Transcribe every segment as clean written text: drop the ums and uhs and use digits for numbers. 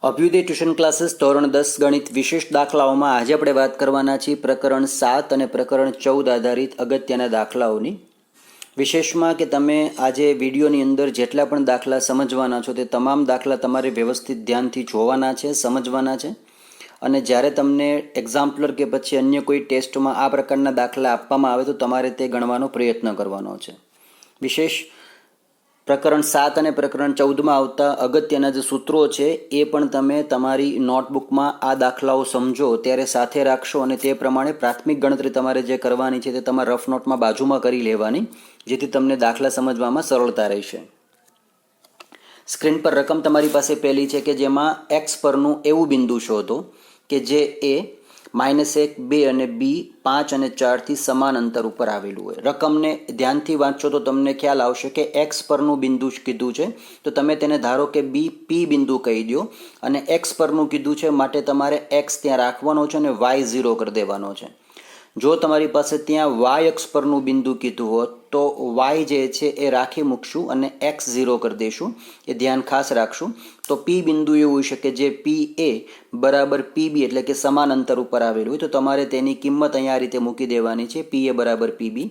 Abhyuday tuition classes ધોરણ 10 ગણિત વિશેષ દાખલાઓમાં આજે આપણે વાત કરવાના છીએ પ્રકરણ 7 અને પ્રકરણ 14 આધારિત અગત્યના દાખલાઓની. વિશેષમાં કે તમે આજે વિડીયોની અંદર જેટલા પણ દાખલા સમજવાના છો તે તમામ દાખલા તમારે વ્યવસ્થિત ધ્યાનથી જોવાના છે, સમજવાના છે. અને જ્યારે તમને એક્ઝામ્પલર કે પછી અન્ય કોઈ ટેસ્ટમાં આ પ્રકારના દાખલા આપવામાં આવે તો તમારે તે ગણવાનો પ્રયત્ન કરવાનો છે. વિશેષ પ્રકરણ 7 અને પ્રકરણ 14માં આવતા અગત્યના જે સૂત્રો છે એ પણ તમે તમારી નોટબુકમાં આ દાખલાઓ સમજો ત્યારે સાથે રાખશો અને તે પ્રમાણે પ્રાથમિક ગણતરી તમારે જે કરવાની છે તે તમારા રફ નોટમાં બાજુમાં કરી લેવાની, જેથી તમને દાખલા સમજવામાં સરળતા રહેશે. સ્ક્રીન પર રકમ તમારી પાસે પહેલી છે કે જેમાં એક્સ પરનું એવું બિંદુ શોધો કે જે એ -1, 2 અને બી 5 અને 4થી સમાન અંતર ઉપર આવેલું હોય. રકમને ધ્યાનથી વાંચો તો તમને ખ્યાલ આવશે કે એક્સ પરનું બિંદુ કીધું છે તો તમે તેને ધારો કે બી પી બિંદુ કહી દો, અને એક્સ પરનું કીધું છે માટે તમારે એક્સ ત્યાં રાખવાનો છે અને વાય 0 કરી દેવાનો છે. જો તમારી પાસે ત્યાં વાય અક્ષ પરનું બિંદુ કીધું હોત તો વાય જે છે એ રાખી મૂકશું અને એક્સ 0 કરી દઈશું, એ ધ્યાન ખાસ રાખશું. તો પી બિંદુ એવું હોય છે કે જે પી એ બરાબર પીબી એટલે કે સમાન અંતર ઉપર આવેલું હોય તો તમારે તેની કિંમત અહીંયા આ રીતે મૂકી દેવાની છે, પી એ બરાબર પીબી.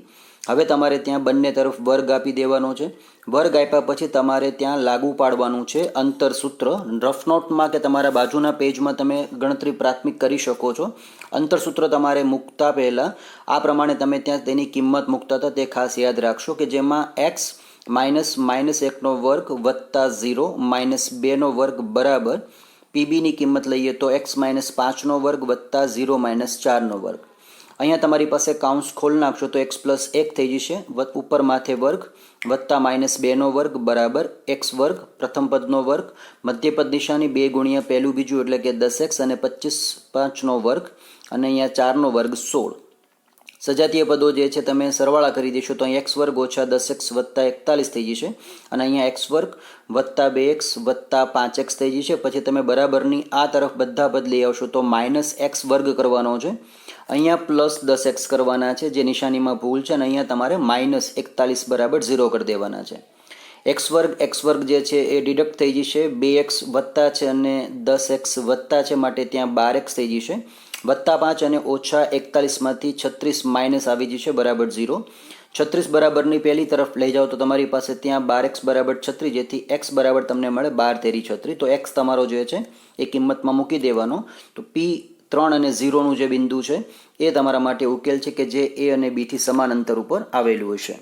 હવે તમારે ત્યાં બંને તરફ વર્ગ આપી દેવાનો છે. વર્ગ આપ્યા પછી તમારે ત્યાં લાગુ પાડવાનું છે અંતર સૂત્ર. રફ નોટમાં કે તમારા બાજુના પેજમાં તમે ગણતરી પ્રાથમિક કરી શકો છો. અંતર સૂત્ર તમારે મૂકતા પહેલાં આ પ્રમાણે તમે ત્યાં તેની કિંમત મૂકતા હતા તે ખાસ યાદ રાખશો કે જેમાં એક્સ -1નો વર્ગ વત્તા 0 -2નો વર્ગ બરાબર પીબીની કિંમત લઈએ તો એક્સ -5નો વર્ગ વત્તા 0 -4નો વર્ગ. અહીંયા તમારી પાસે કાઉન્સ ખોલ નાખશો તો એક્સ પ્લસ 1 થઈ જશે, ઉપર માથે વર્ગ વત્તા -2નો વર્ગ બરાબર એક્સ વર્ગ, પ્રથમ પદનો વર્ગ, મધ્યપદ નિશાની 2 ગુણ્યા પહેલું બીજું એટલે કે 10x અને 25/5નો વર્ગ અને અહીંયા 4નો વર્ગ 16. સજાતીય પદો જે છે તમે સરવાળા કરી દેશો તો અહીં એક્સ વર્ગ ઓછા 10x વત્તા 41 થઈ જશે અને અહીંયા એક્સ વર્ગ વત્તા 2x વત્તા 5x થઈ જશે. પછી તમે બરાબરની આ તરફ બધા પદ લઈ આવશો તો -x વર્ગ કરવાનો છે, અહીંયા પ્લસ 10x કરવાના છે જે નિશાનીમાં ભૂલ છે, અને અહીંયા તમારે -41 બરાબર 0 કરી દેવાના છે. એક્સ વર્ગ જે છે એ ડિડક્ટ થઈ જશે, 2x વત્તા છે અને 10x વત્તા છે માટે ત્યાં 12x થઈ જશે, વત્તા 5 અને ઓછા 41માંથી 36 માઇનસ આવી જશે બરાબર 0. 36 બરાબરની પહેલી તરફ લઈ જાઓ તો તમારી પાસે ત્યાં 12x બરાબર 36, જેથી x બરાબર તમને મળે 12 તેરી 36. તો x તમારો જે છે એ કિંમતમાં મૂકી દેવાનો. તો પી 3 અને 0નું જે બિંદુ છે એ તમારા માટે ઉકેલ છે કે જે એ અને બીથી સમાન અંતર ઉપર આવેલું હશે.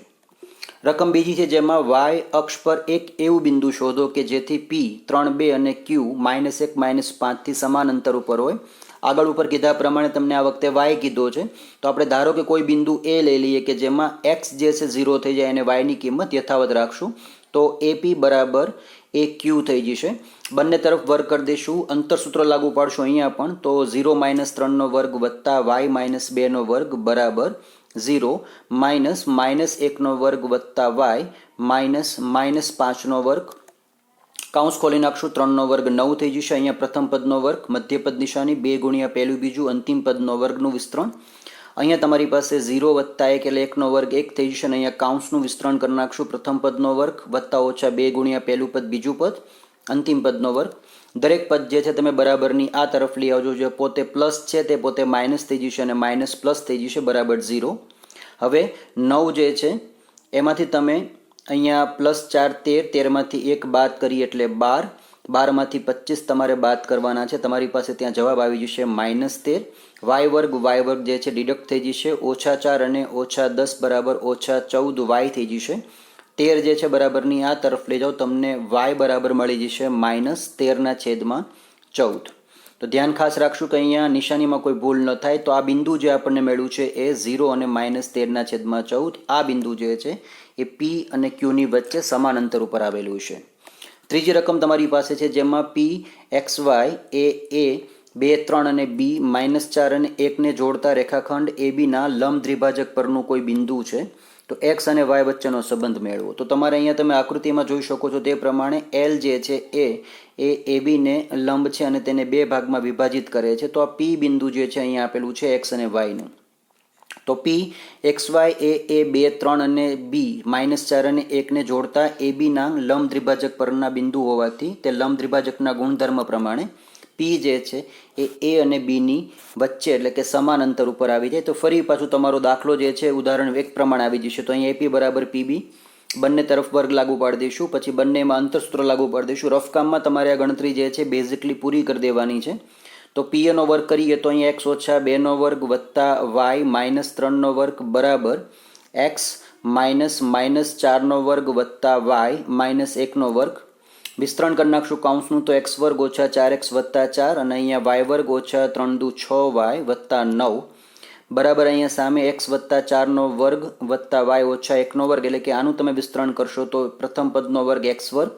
રકમ બીજી છે જેમાં વાય અક્ષ પર એક એવું બિંદુ શોધો કે જેથી પી 3, 2 અને ક્યુ -1, -5થી સમાન અંતર ઉપર હોય. આગળ ઉપર કીધા પ્રમાણે તમને આ વખતે વાય કીધો છે તો આપણે ધારો કે કોઈ બિંદુ એ લઈ લઈએ કે જેમાં એક્સ જે છે 0 થઈ જાય અને વાયની કિંમત યથાવત રાખશું તો એપી બરાબર એ ક્યુ થઈ જશે. બંને તરફ વર્ગ કરી દઈશું, અંતર સૂત્ર લાગુ પાડશું અહીંયા પણ તો 0 -3નો વર્ગ વત્તા વાય -2નો વર્ગ બરાબર 0 -1નો વર્ગ વત્તા વાય -5નો વર્ગ. કાઉન્સ ખોલી નાખશું, 3નો વર્ગ 9 થઈ જશે. અહીંયા પ્રથમ પદનો વર્ગ, મધ્યપદ નિશાની 2 ગુણ્યા પહેલું બીજું, અંતિમ પદનો વર્ગનું વિસ્તરણ. અહીંયા તમારી પાસે 0 વત્તા 1 એટલે 1નો વર્ગ 1 થઈ જશે, અને અહીંયા કાઉન્સનું વિસ્તરણ કરી નાખશું, પ્રથમ પદનો વર્ગ વત્તા ઓછા 2 ગુણ્યા પહેલું પદ બીજું પદ, અંતિમ પદનો વર્ગ. દરેક પદ જે છે તમે બરાબરની આ તરફ લઈ આવજો, જે પોતે પ્લસ છે તે પોતે માઇનસ થઈ જશે અને માઇનસ પ્લસ થઈ જશે બરાબર 0. હવે 9 જે છે એમાંથી તમે અહીંયા +4 13, 13માંથી 1 બાદ કરી એટલે 12, 12માંથી 25 તમારે બાદ કરવાના છે. તમારી પાસે ત્યાં જવાબ આવી જશે -13. વાય વર્ગ જે છે ડિડક્ટ થઈ જશે, -4 અને -10 બરાબર -14 વાય થઈ જશે. 13 જે છે બરાબરની આ તરફ લઈ જાઓ, તમને વાય બરાબર મળી જશે -13/14. તો ધ્યાન ખાસ રાખશું કે અહીંયા નિશાનીમાં કોઈ ભૂલ ન થાય. તો આ બિંદુ જે આપણને મળ્યું છે એ 0 અને -13/14, આ બિંદુ જે છે એ પી અને ક્યુની વચ્ચે સમાન અંતર ઉપર આવેલું છે. ત્રીજી રકમ તમારી પાસે છે જેમાં પી એક્સ વાય એ 2, 3 અને બી -4 અને 1ને જોડતા રેખાખંડ એ બીના લંબ દ્વિભાજક પરનું કોઈ બિંદુ છે. તો એક્સ અને વાય વચ્ચેનો સંબંધ મેળવો. તો તમારે અહીંયા તમે આકૃતિમાં જોઈ શકો છો તે પ્રમાણે એલ જે છે એ બીને લંબ છે અને તેને 2 ભાગમાં વિભાજિત કરે છે. તો આ પી બિંદુ જે છે અહીંયા આપેલું છે એક્સ અને વાયનું. તો પી એક્સ વાય એ 2, 3 અને બી -4 અને 1 ને જોડતા એ બીના લંબ દ્વિભાજક પરના બિંદુ હોવાથી તે લંબ દ્વિભાજકના ગુણધર્મ પ્રમાણે પી જે છે એ અને બીની વચ્ચે એટલે કે સમાન અંતર ઉપર આવી જાય. તો ફરી પાછું તમારો દાખલો જે છે ઉદાહરણ 1 પ્રમાણે આવી જશે. તો અહીં એપી બરાબર પીબી બંને તરફ વર્ગ લાગુ પાડી દઈશું, પછી બંનેમાં અંતરસૂત્ર લાગુ પાડી દઈશું. રફકામમાં તમારે આ ગણતરી જે છે બેઝિકલી પૂરી કરી દેવાની છે. તો પી એનો વર્ગ કરીએ તો અહીં એક્સ ઓછા 2નો વર્ગ વત્તા વાય -3નો વર્ગ બરાબર એક્સ -4નો વર્ગ વત્તા વાય -1નો વર્ગ. વિસ્તરણ કરી નાખશું કાઉન્સનું તો એક્સ વર્ગ ઓછા 4x વત્તા 4 અને અહીંયા વાય વર્ગ ઓછા 3 દુ 6y વત્તા 9 બરાબર અહીંયા સામે એક્સ વત્તા 4નો વર્ગ વત્તા વાય ઓછા 1નો વર્ગ. એટલે કે આનું તમે વિસ્તરણ કરશો તો પ્રથમ પદનો વર્ગ એક્સ વર્ગ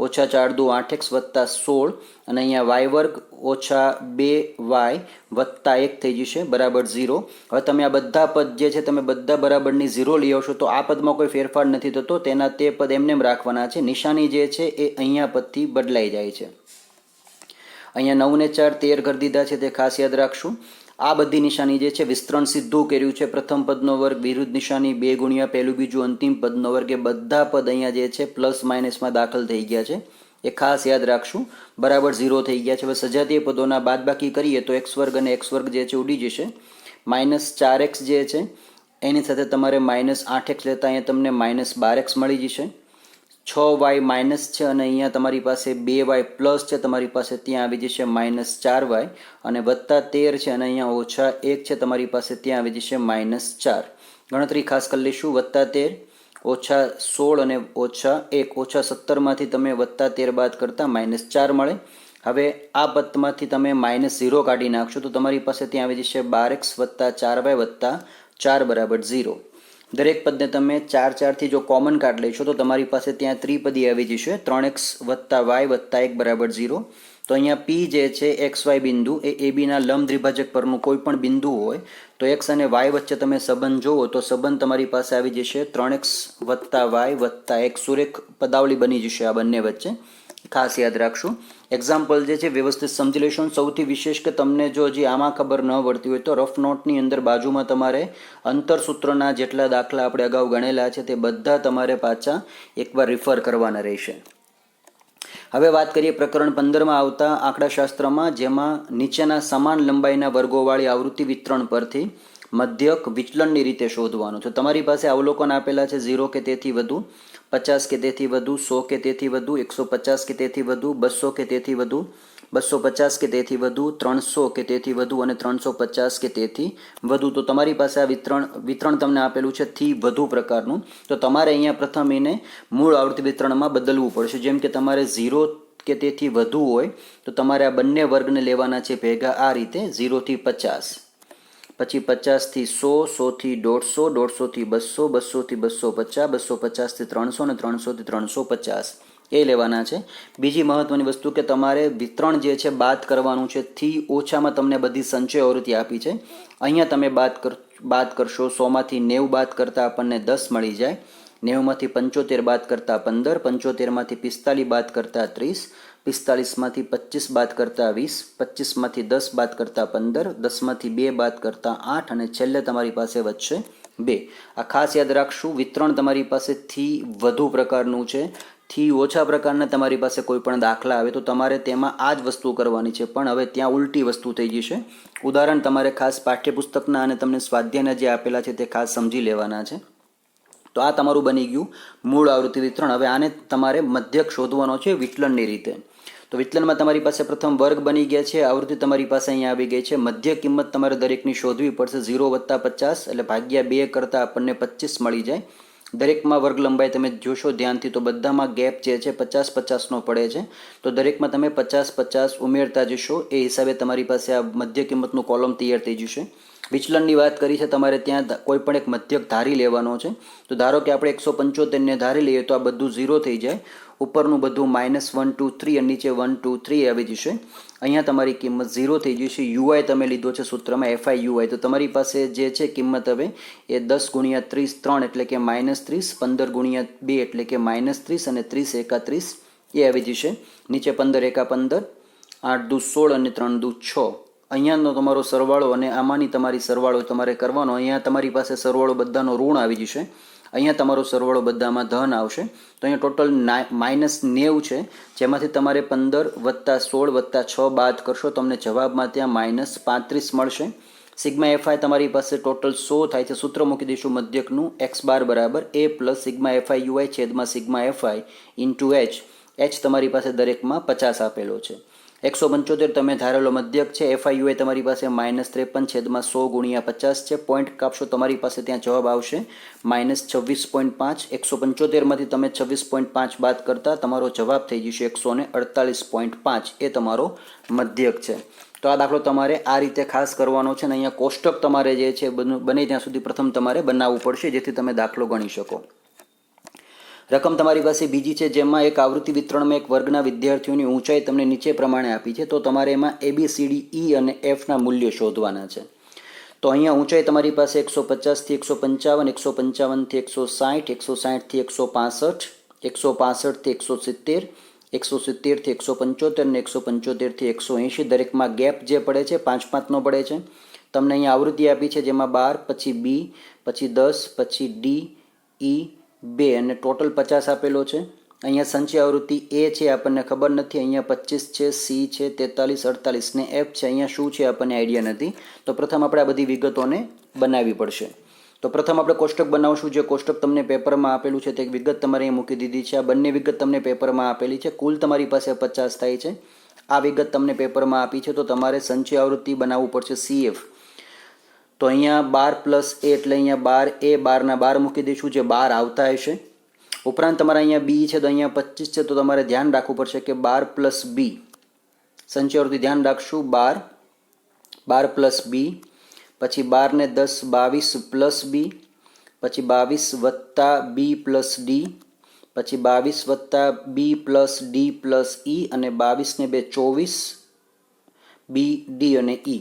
ઓછા 4 દુ 8x વત્તા 16 અને અહીંયા વાય વર્ગ ઓછા 2y વત્તા 1 થઈ જશે બરાબર 0. હવે તમે આ બધા પદ જે છે તમે બધા બરાબરની 0 લઈ આવશો તો આ પદમાં કોઈ ફેરફાર નથી થતો, તેના તે પદ એમને રાખવાના છે. નિશાની જે છે એ અહીંયા પદથી બદલાઈ જાય છે. અહીંયા 9 ને 4 13 કરી દીધા છે, તે ખાસ યાદ રાખશું. આ બધી નિશાની જે છે વિસ્તરણ સીધું કર્યું છે. પ્રથમ પદનો વર્ગ વિરુદ્ધ નિશાની 2 ગુણ્યા પહેલું બીજું અંતિમ પદનો વર્ગ એ બધા પદ અહીંયા જે છે પ્લસ માઇનસમાં દાખલ થઈ ગયા છે, એ ખાસ યાદ રાખશું. બરાબર 0 થઈ ગયા છે. હવે સજાતીય પદોના બાદબાકી કરીએ તો એક્સ વર્ગ અને એક્સ વર્ગ જે છે ઉડી જશે. -4x જે છે એની સાથે તમારે -8x લેતા અહીંયા તમને -12x મળી જશે. 6y માઇનસ છે અને અહીંયા તમારી પાસે 2y પ્લસ છે, તમારી પાસે ત્યાં આવી જશે -4y અને વત્તા 13 છે અને અહીંયા ઓછા 1 છે, તમારી પાસે ત્યાં આવી જશે -4. ગણતરી ખાસ કરી લઈશું. વત્તા 13 ઓછા 16 અને ઓછા 1 ઓછા 17માંથી તમે વત્તા 13 બાદ કરતા -4 મળે. હવે આ પદમાંથી તમે -0 કાઢી નાખશો તો તમારી પાસે ત્યાં આવી જશે 12x વત્તા 4y વત્તા 4 બરાબર 0. દરેક પદને તમે 4 થી જો કોમન કાઢ લઈશો તો તમારી પાસે ત્યાં ત્રિપદી આવી જશે 3x વત્તા y વત્તા 1 બરાબર 0. તો અહીંયા પી જે છે એક્સ વાય બિંદુ એ એ બીના લંબ દ્વિભાજક પરનું કોઈ પણ બિંદુ હોય તો એક્સ અને વાય વચ્ચે તમે સંબંધ જુઓ તો સંબંધ તમારી પાસે આવી જશે 3x વત્તા વાય વત્તા 1. સુરેખ પદાવલી બની જશે આ બંને વચ્ચે, ખાસ યાદ રાખશું. એક્ઝામ્પલ જે છે વ્યવસ્થિત સમજી લઈશું. સૌથી વિશેષ કે તમને જો હજી આમાં ખબર ન પડતી હોય તો રફ નોટની અંદર બાજુમાં તમારે અંતરસૂત્રના જેટલા દાખલા આપણે અગાઉ ગણેલા છે તે બધા તમારે પાછા એકવાર રિફર કરવાના રહેશે. હવે વાત કરીએ પ્રકરણ 15માં આવતા આંકડાશાસ્ત્રમાં, જેમાં નીચેના સમાન લંબાઈના વર્ગોવાળી આવૃત્તિ વિતરણ પરથી મધ્યક વિચલનની રીતે શોધવાનું છે. તમારી પાસે અવલોકન આપેલા છે 0 કે તેથી વધુ, 50 કે તેથી વધુ, 100 કે તેથી વધુ, 150 કે તેથી વધુ, 200 કે તેથી વધુ, 250 કે તેથી વધુ, 300 કે તેથી વધુ અને 350 કે તેથી વધુ. તો તમારી પાસે આ વિતરણ તમને આપેલું છે થી વધુ પ્રકારનું. તો તમારે અહીંયા પ્રથમ એને મૂળ આવૃત્તિ વિતરણમાં બદલવું પડશે. જેમ કે તમારે 0 કે તેથી વધુ હોય તો તમારે આ બંને વર્ગને લેવાના છે ભેગા આ રીતે 0 થી 50, પછી 50 થી 100, 100 થી 150, 150 થી 200, 200 થી 250, 250 થી 300 અને 300 થી 350 એ લેવાના છે. બીજી મહત્વની વસ્તુ કે તમારે વિતરણ જે છે બાદ કરવાનું છે. થી ઓછામાં તમને બધી સંચય આવૃત્તિ આપી છે, અહીંયા તમે બાદ કરશો. 100માંથી 90 બાદ કરતાં આપણને 10 મળી જાય, 90માંથી 75 બાદ કરતાં 15, 75માંથી 45 બાદ કરતાં 30, 45માંથી 25 બાદ કરતાં 20, 25માંથી 10 બાદ કરતાં 15, 10માંથી 2 બાદ કરતાં 8 અને છેલ્લે તમારી પાસે વધશે 2. આ ખાસ યાદ રાખશું. વિતરણ તમારી પાસે થી વધુ પ્રકારનું છે. થી ઓછા પ્રકારના તમારી પાસે કોઈ પણ દાખલા આવે તો તમારે તેમાં આ જ વસ્તુ કરવાની છે, પણ હવે ત્યાં ઉલટી વસ્તુ થઈ જશે. ઉદાહરણ તમારે ખાસ પાઠ્યપુસ્તકના અને તમને સ્વાધ્યાયના જે આપેલા છે તે ખાસ સમજી લેવાના છે. તો આ તમારું બની ગયું મૂળ આવૃત્તિ વિતરણ. હવે આને તમારે મધ્યક શોધવાનો છે વિચલનની રીતે. તો વિચલનમાં તમારી પાસે પ્રથમ વર્ગ બની ગયા છે, આવૃત્તિ તમારી પાસે અહીંયા આવી ગઈ છે. મધ્ય કિંમત તમારે દરેકની શોધવી પડશે. 0 વત્તા 50 એટલે ભાગ્યા 2 કરતાં આપણને 25 મળી જાય. દરેકમાં વર્ગ લંબાઈ તમે જોશો ધ્યાનથી તો બધામાં ગેપ જે છે 50-50નો પડે છે. તો દરેકમાં તમે 50-50 ઉમેરતા જશો, એ હિસાબે તમારી પાસે આ મધ્ય કિંમતનું કોલમ તૈયાર થઈ જશે. વિચલનની વાત કરી છે, તમારે ત્યાં કોઈ પણ એક મધ્યક ધારી લેવાનો છે. તો ધારો કે આપણે 175ને ધારી લઈએ તો આ બધું 0 થઈ જાય. ઉપરનું બધું -1 2 3 અને નીચે 1 2 3 આવી જશે. અહીંયા તમારી કિંમત 0 થઈ જશે. યુઆઈ તમે લીધો છે સૂત્રમાં FI/UI, તો તમારી પાસે જે છે કિંમત હવે એ 10 ગુણ્યા 30 3 એટલે કે -30, 15 ગુણ્યા 2 એટલે કે -30 અને 30 એકા 30 એ આવી જશે. નીચે 15 એકા 15, 8 દુ 16 અને 3 દુ 6 અહીંયાનો તમારો સરવાળો અને આમાંની તમારી સરવાળો તમારે કરવાનો. અહીંયા તમારી પાસે સરવાળો બધાનો ઋણ આવી જશે, અહીંયા તમારો સરવાળો બધામાં ધન આવશે. તો અહીંયા ટોટલ -90 છે, જેમાંથી તમારે 15 + 16 + 6 બાદ કરશો, તમને જવાબમાં ત્યાં -35 મળશે. સિગ્મા એફઆઈ તમારી પાસે ટોટલ 100 થાય છે. સૂત્ર મૂકી દઈશું મધ્યકનું, x બાર બરાબર a plus sigma FI UI છેદમાં sigma FI into h. h તમારી પાસે દરેકમાં 50 આપેલો છે. 175 તમે ધારેલો મધ્યક છે. એફઆઈ યુઆઈ તમારી પાસે -53 છેદમાં 100 ગુણ્યા 50 છે. પોઈન્ટ કાપશો, તમારી પાસે ત્યાં જવાબ આવશે -26.5. 175માંથી તમે 26.5 બાદ કરતા તમારો જવાબ થઈ જશે 148.5. એ તમારો મધ્યક છે. તો આ દાખલો તમારે આ રીતે ખાસ કરવાનો છે. અને અહીંયા કોષ્ટક તમારે જે છે બને ત્યાં સુધી પ્રથમ તમારે બનાવવું પડશે, જેથી તમે દાખલો ગણી શકો. રકમ તમારી પાસે બીજી છે, જેમાં એક આવૃત્તિ વિતરણમાં એક વર્ગના વિદ્યાર્થીઓની ઊંચાઈ તમને નીચે પ્રમાણે આપી છે. તો તમારે એમાં ABCD E અને Fના મૂલ્યો શોધવાના છે. તો અહીંયા ઊંચાઈ તમારી પાસે 150 થી 155, 155 થી 160, 160 થી 165, 165 થી 170, 170 થી 175 અને 175 થી 180. દરેકમાં ગેપ જે પડે છે 5-5નો પડે છે. તમને અહીંયા આવૃત્તિ આપી છે, જેમાં 12, પછી B, પછી 10, પછી D, E, 2 અને ટોટલ 50 આપેલો છે. અહીંયા સંચય આવૃત્તિ A છે, આપણને ખબર નથી. અહીંયા 25 છે, C છે 43, 48 ને F છે. અહીંયા શું છે આપણને આઈડિયા નથી. તો પ્રથમ આપણે આ બધી વિગતોને બનાવવી પડશે. તો પ્રથમ આપણે કોષ્ટક બનાવશું. જે કોષ્ટક તમને પેપરમાં આપેલું છે તે વિગત તમારે અહીં મૂકી દીધી છે. આ બંને વિગત તમને પેપરમાં આપેલી છે. કુલ તમારી પાસે 50 થાય છે. આ વિગત તમને પેપરમાં આપી છે. તો તમારે સંચય આવૃત્તિ બનાવવું પડશે CF. તો અહીંયા 12 + A એટલે અહીંયા 12A, 12ના 12 મૂકી દઈશું, જે 12 આવતા હશે. ઉપરાંત તમારે અહીંયા B છે, તો અહીંયા 25 છે. તો તમારે ધ્યાન રાખવું પડશે કે 12 + B સંચય આવૃત્તિ ધ્યાન રાખશું. 12 + B, પછી 12 ને 10 22 + B, પછી 22 + B + D, પછી 22 + B + D + E અને 22 ને 2 24 B, D અને E.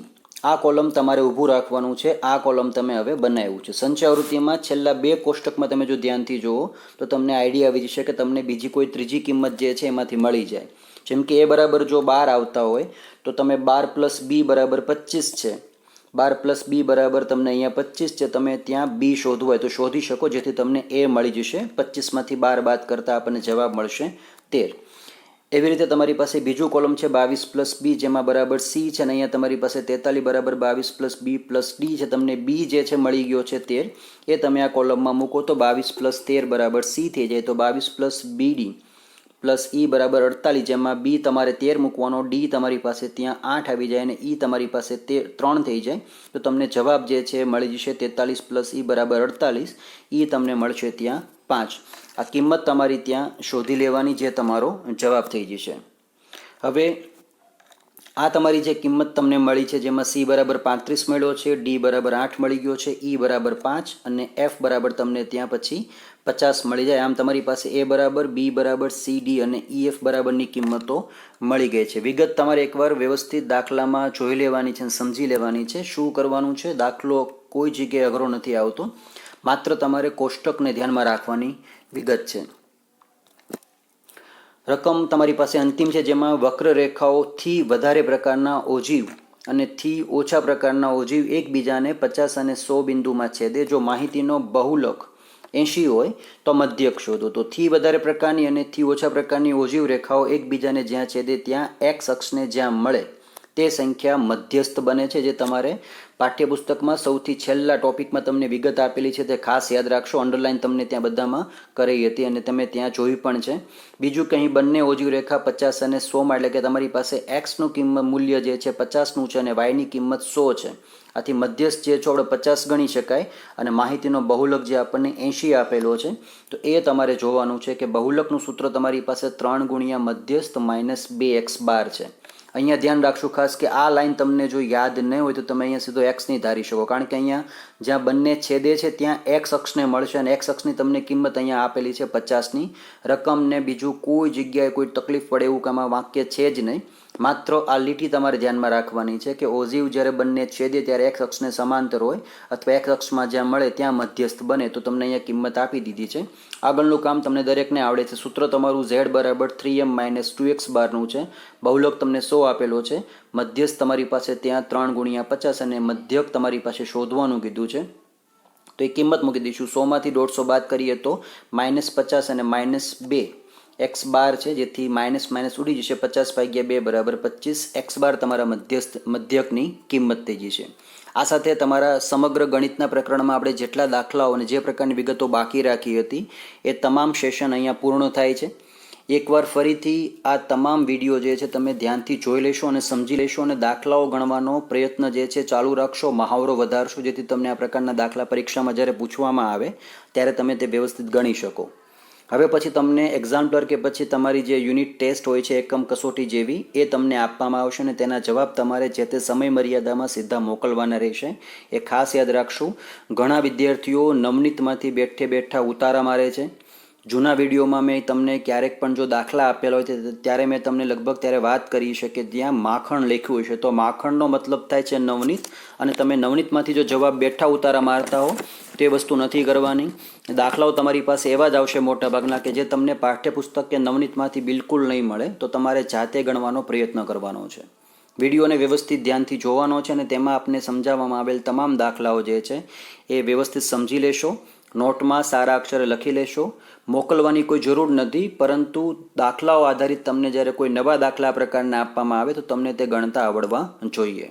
આ કોલમ તમારે ઊભું રાખવાનું છે. આ કોલમ તમે હવે બનાવ્યું છે. સંચય આવૃત્તિમાં છેલ્લા 2 કોષ્ટકમાં તમે જો ધ્યાનથી જુઓ તો તમને આઈડિયા આવી જશે કે તમને બીજી કોઈ ત્રીજી કિંમત જે છે એમાંથી મળી જાય. જેમ કે A બરાબર જો 12 આવતા હોય તો તમે 12 + B બરાબર 25 છે. 12 + B બરાબર તમને અહીંયા 25 છે. તમે ત્યાં B શોધવું હોય તો શોધી શકો, જેથી તમને A મળી જશે. 25માંથી 12 બાદ કરતાં આપણને જવાબ મળશે 13. એવી રીતે તમારી પાસે બીજું કોલમ છે 22 + B, જેમાં બરાબર C છે. અને અહીંયા તમારી પાસે 43 બરાબર 22 + B + D છે. તમને B જે છે મળી ગયો છે 13. એ તમે આ કોલમમાં મૂકો તો 22 + 13 બરાબર C થઈ જાય. તો 22 + BD + E બરાબર 48, જેમાં B તમારે 13 મૂકવાનો, D તમારી પાસે ત્યાં 8 આવી જાય અને E તમારી પાસે 3 થઈ જાય. તો તમને જવાબ જે છે મળી જશે 43 + E બરાબર 48. E તમને મળશે ત્યાં 5. આ કિંમત તમારી ત્યાં શોધી લેવાની, જે તમારો જવાબ થઈ જશે. હવે આ તમારી જે કિંમત તમને મળી છે, જેમાં C બરાબર 35 મળ્યો છે, D બરાબર 8 મળી ગયો છે, E બરાબર 5 અને F બરાબર તમને ત્યાં પછી 50 મળી જાય. આમ તમારી પાસે A બરાબર, B બરાબર, C, D અને EF બરાબરની કિંમતો મળી ગઈ છે. વિગત તમારે એકવાર વ્યવસ્થિત દાખલામાં જોઈ લેવાની છે, સમજી લેવાની છે. શું કરવાનું છે, દાખલો કોઈ જગ્યાએ અઘરો નથી આવતો, માત્ર તમારે કોષ્ટકને ધ્યાનમાં રાખવાની વિગત છે. રકમ તમારી પાસે અંતિમ છે, જેમાં વક્રરેખાઓથી વધારે પ્રકારના ઓજીવ અને થી ઓછા પ્રકારના ઓજીવ એકબીજાને 50 અને 100 બિંદુમાં છેદે. જો માહિતીનો બહુલક 80 હોય તો મધ્યક શોધો. તો થી વધારે પ્રકારની અને થી ઓછા પ્રકારની ઓજીવ રેખાઓ એકબીજાને જ્યાં છેદે ત્યાં x અક્ષને જ્યાં મળે તે સંખ્યા મધ્યસ્થ બને છે. જે તમારે પાઠ્યપુસ્તકમાં સૌથી છેલ્લા ટોપિકમાં તમને વિગત આપેલી છે, તે ખાસ યાદ રાખશો. અંડરલાઈન તમને ત્યાં બધામાં કરી હતી અને તમે ત્યાં જોઈ પણ છે. બીજું કંઈ બંને ઓજીવ રેખા 50 અને 100માં, એટલે કે તમારી પાસે એક્સનું કિંમત મૂલ્ય જે છે 50નું છે અને વાયની કિંમત 100 છે. આથી મધ્યસ્થ જે છે આપણે 50 ગણી શકાય. અને માહિતીનો બહુલક જે આપણને 80 આપેલો છે, તો એ તમારે જોવાનું છે કે બહુલકનું સૂત્ર તમારી પાસે 3 ગુણ્યા મધ્યસ્થ -2x બાર છે. અહીંયા ધ્યાન રાખશું ખાસ કે આ લાઈન તમને જો યાદ નહીં હોય તો તમે અહીંયા સીધો x નહીં ધારી શકો, કારણ કે અહીંયા જ્યાં બંને છેદે છે ત્યાં x અક્ષને મળશે અને x અક્ષની તમને કિંમત અહીંયા આપેલી છે 50ની. રકમને બીજું કોઈ જગ્યાએ કોઈ તકલીફ પડે એવું કે આમાં વાક્ય છે જ નહીં. માત્ર આ લીટી તમારે ધ્યાનમાં રાખવાની છે કે ઓજીવ જ્યારે બંને છેદે ત્યારે એક્સ અક્ષને સમાંતર હોય અથવા એક્સ અક્ષમાં જ્યાં મળે ત્યાં મધ્યસ્થ બને તો તમને અહીંયા કિંમત આપી દીધી છે. આગળનું કામ તમને દરેકને આવડે છે. સૂત્ર તમારું z બરાબર 3m - 2x બારનું છે. બહુલક તમને 100 આપેલો છે. મધ્યસ્થ તમારી પાસે ત્યાં 3 × 50 અને મધ્યક તમારી પાસે શોધવાનું કીધું છે. તો એ કિંમત મૂકી દઈશું. 100 માંથી 150 બાદ કરીએ તો -50 અને -2 x બાર છે, જેથી માઇનસ માઇનસ ઉડી જશે. 50/2 બરાબર 25. x બાર તમારા મધ્યકની કિંમત થઈ જશે. આ સાથે તમારા સમગ્ર ગણિતના પ્રકરણમાં આપણે જેટલા દાખલાઓ અને જે પ્રકારની વિગતો બાકી રાખી હતી એ તમામ સેશન અહીંયા પૂર્ણ થાય છે. એકવાર ફરીથી આ તમામ વિડીયો જે છે તમે ધ્યાનથી જોઈ લેશો અને સમજી લેશો અને દાખલાઓ ગણવાનો પ્રયત્ન જે છે ચાલુ રાખશો, મહાવરો વધારશો, જેથી તમને આ પ્રકારના દાખલા પરીક્ષામાં જ્યારે પૂછવામાં આવે ત્યારે તમે તે વ્યવસ્થિત ગણી શકો. હવે પછી તમને એક્ઝામ્પલર કે પછી તમારી જે યુનિટ ટેસ્ટ હોય છે એકમ કસોટી જેવી એ તમને આપવામાં આવશે અને તેના જવાબ તમારે જે તે સમય મર્યાદામાં સીધા મોકલવાના રહેશે. એ ખાસ યાદ રાખશું. ઘણા વિદ્યાર્થીઓ નવનીતમાંથી બેઠે બેઠા ઉતારા મારે છે. જૂના વિડીયોમાં મેં તમને ક્યારેક પણ જો દાખલા આપેલા હોય ત્યારે મેં તમને લગભગ ત્યારે વાત કરી છે કે જ્યાં માખણ લખ્યું હશે તો માખણનો મતલબ થાય છે નવનીત, અને તમે નવનીતમાંથી જો જવાબ બેઠા ઉતારા મારતા હો તો એ વસ્તુ નથી કરવાની. દાખલાઓ તમારી પાસે એવા જ આવશે મોટાભાગના કે જે તમને પાઠ્યપુસ્તક કે નવનીતમાંથી બિલકુલ નહીં મળે, તો તમારે જાતે ગણવાનો પ્રયત્ન કરવાનો છે. વિડીયોને વ્યવસ્થિત ધ્યાનથી જોવાનો છે અને તેમાં આપને સમજાવવામાં આવેલ તમામ દાખલાઓ જે છે એ વ્યવસ્થિત સમજી લેશો. નોટમાં સારા અક્ષરે લખી લેશો. મોકલવાની કોઈ જરૂર નથી, પરંતુ દાખલાઓ આધારિત તમને જ્યારે કોઈ નવા દાખલા પ્રકારના આપવામાં આવે તો તમને તે ગણતા આવડવા જોઈએ.